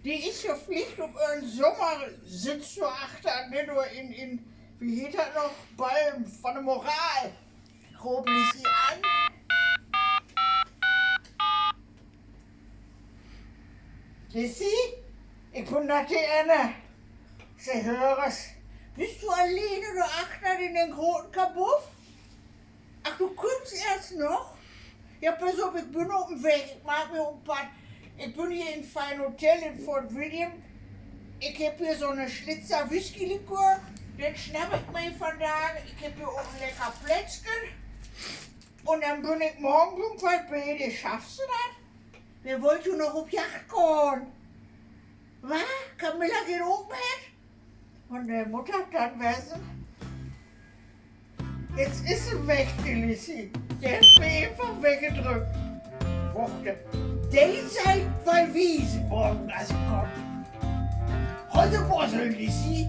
Die ist verpflichtet um ihren Sommersitz zu achten, nicht nur in wie heet das noch, Baldemorale. Grob Lissy an. Lissy, ich bin das die Änne. Sie hören's. Bist du alleine, du Achter, in den großen Kabuff? Ach, du kommst erst noch? Ja, pass auf, ich bin auf dem Weg. Ich mag mir ein paar. Ich bin hier im feinen Hotel in Fort William. Ich hab hier so eine Schlitzer Whisky-Likör. Den schnapp ich mir von da. Ich hab hier oben lecker Plätzchen. Und dann bin ich morgen irgendwann bei dir. Schaffst du das? Wer wollte noch auf Yacht gehen? Was? Camilla geht oben hin? Und der Mutter dann wissen. Jetzt ist sie weg, die Lissy. Der hat mir einfach weggedrückt. Worte. Der seid, weil Wiese morgen also kommt. Heute Bossel, Lissy.